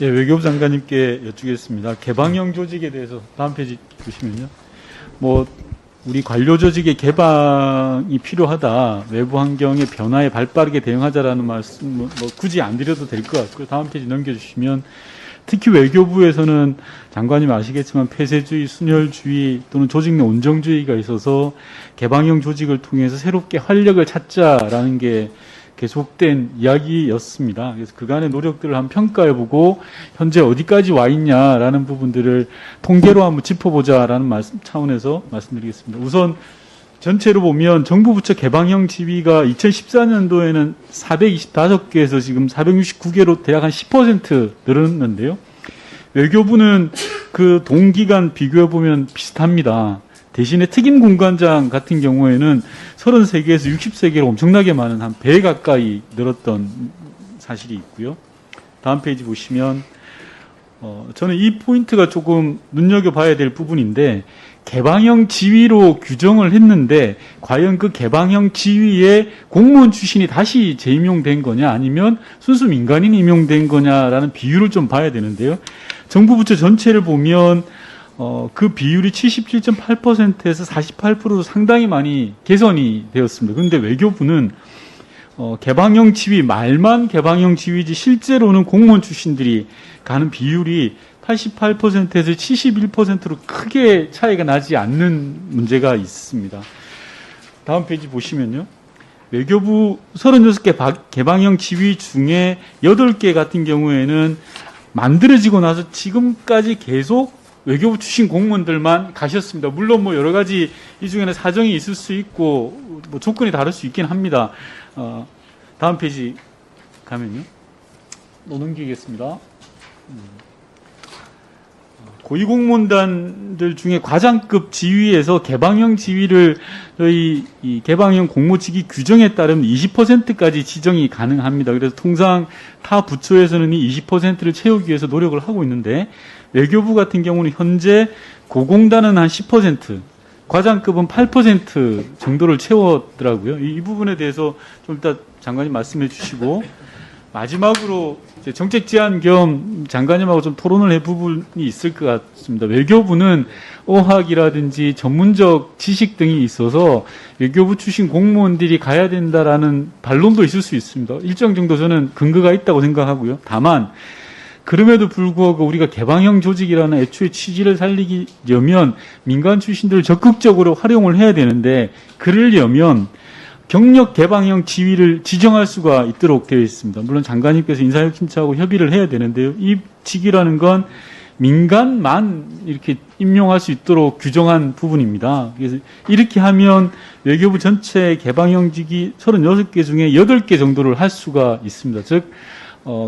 예, 외교부 장관님께 여쭈겠습니다. 개방형 조직에 대해서 다음 페이지 보시면요. 우리 관료 조직의 개방이 필요하다. 외부 환경의 변화에 발빠르게 대응하자라는 말씀, 굳이 안 드려도 될 것 같고요. 다음 페이지 넘겨주시면, 특히 외교부에서는 장관님 아시겠지만 폐쇄주의, 순혈주의 또는 조직 내 온정주의가 있어서 개방형 조직을 통해서 새롭게 활력을 찾자라는 게 계속된 이야기였습니다. 그래서 그간의 노력들을 한번 평가해보고 현재 어디까지 와 있냐라는 부분들을 통계로 한번 짚어보자라는 말씀 차원에서 말씀드리겠습니다. 우선 전체로 보면 정부 부처 개방형 지위가 2014년도에는 425개에서 지금 469개로 대략 한 10% 늘었는데요. 외교부는 그 동기간 비교해보면 비슷합니다. 대신에 특임 공관장 같은 경우에는 33개에서 60세개로 엄청나게 많은 한 배 가까이 늘었던 사실이 있고요. 다음 페이지 보시면 저는 이 포인트가 조금 눈여겨봐야 될 부분인데, 개방형 지위로 규정을 했는데 과연 그 개방형 지위에 공무원 출신이 다시 재임용된 거냐 아니면 순수 민간인이 임용된 거냐라는 비율을 좀 봐야 되는데요. 정부 부처 전체를 보면 그 비율이 77.8%에서 48%로 상당히 많이 개선이 되었습니다. 그런데 외교부는 개방형 지위, 말만 개방형 지위지 실제로는 공무원 출신들이 가는 비율이 88%에서 71%로 크게 차이가 나지 않는 문제가 있습니다. 다음 페이지 보시면요. 외교부 36개 개방형 지위 중에 8개 같은 경우에는 만들어지고 나서 지금까지 계속 외교부 출신 공무원들만 가셨습니다. 물론 여러 가지 이 중에는 사정이 있을 수 있고 조건이 다를 수 있긴 합니다. 다음 페이지 가면요. 넘기겠습니다. 고위공무원단들 중에 과장급 지위에서 개방형 지위를 저희 이 개방형 공모직위 규정에 따르면 20%까지 지정이 가능합니다. 그래서 통상 타 부처에서는 이 20%를 채우기 위해서 노력을 하고 있는데, 외교부 같은 경우는 현재 고공단은 한 10%, 과장급은 8% 정도를 채웠더라고요. 이 부분에 대해서 좀 이따 장관님 말씀해 주시고, 마지막으로 정책 제안 겸 장관님하고 좀 토론을 해 부분이 있을 것 같습니다. 외교부는 어학이라든지 전문적 지식 등이 있어서 외교부 출신 공무원들이 가야 된다라는 반론도 있을 수 있습니다. 일정 정도 저는 근거가 있다고 생각하고요. 다만 그럼에도 불구하고 우리가 개방형 조직이라는 애초에 취지를 살리려면 민간 출신들을 적극적으로 활용을 해야 되는데, 그러려면 경력 개방형 지위를 지정할 수가 있도록 되어 있습니다. 물론 장관님께서 인사혁신처하고 협의를 해야 되는데요. 이 직위라는 건 민간만 이렇게 임용할 수 있도록 규정한 부분입니다. 그래서 이렇게 하면 외교부 전체 개방형 직위 36개 중에 8개 정도를 할 수가 있습니다. 즉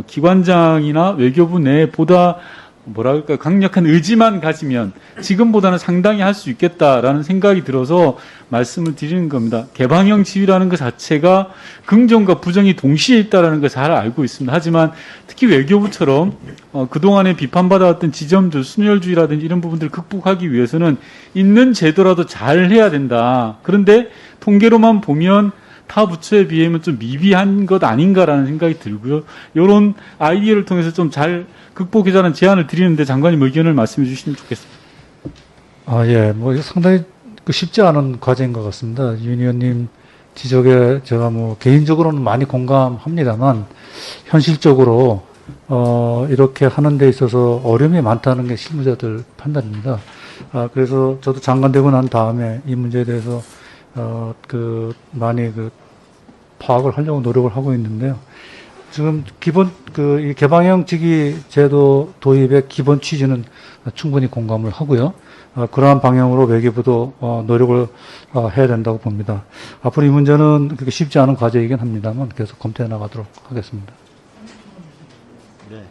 기관장이나 외교부 내에 보다 강력한 의지만 가지면 지금보다는 상당히 할 수 있겠다라는 생각이 들어서 말씀을 드리는 겁니다. 개방형 지위라는 것 자체가 긍정과 부정이 동시에 있다는 걸 잘 알고 있습니다. 하지만 특히 외교부처럼 그동안에 비판받아왔던 지점들, 순혈주의라든지 이런 부분들을 극복하기 위해서는 있는 제도라도 잘 해야 된다. 그런데 통계로만 보면 타 부처에 비하면 좀 미비한 것 아닌가라는 생각이 들고요. 이런 아이디어를 통해서 좀 잘 극복하자는 제안을 드리는데 장관님 의견을 말씀해 주시면 좋겠습니다. 예. 상당히 쉽지 않은 과제인 것 같습니다. 윤 의원님 지적에 제가 개인적으로는 많이 공감합니다만, 현실적으로, 이렇게 하는 데 있어서 어려움이 많다는 게 실무자들 판단입니다. 그래서 저도 장관 되고 난 다음에 이 문제에 대해서, 많이 파악을 하려고 노력을 하고 있는데요. 지금 이 개방형 직위 제도 도입의 기본 취지는 충분히 공감을 하고요. 그러한 방향으로 외교부도 노력을 해야 된다고 봅니다. 앞으로 이 문제는 그렇게 쉽지 않은 과제이긴 합니다만 계속 검토해 나가도록 하겠습니다. 네.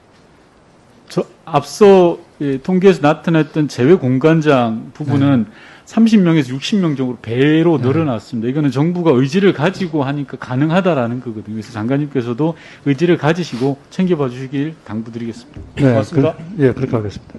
앞서 통계에서 나타났던 제외 공관장 부분은 30명에서 60명 정도로 배로 늘어났습니다. 이거는 정부가 의지를 가지고 하니까 가능하다라는 거거든요. 그래서 장관님께서도 의지를 가지시고 챙겨봐 주시길 당부드리겠습니다. 네, 고맙습니다. 그렇게 하겠습니다.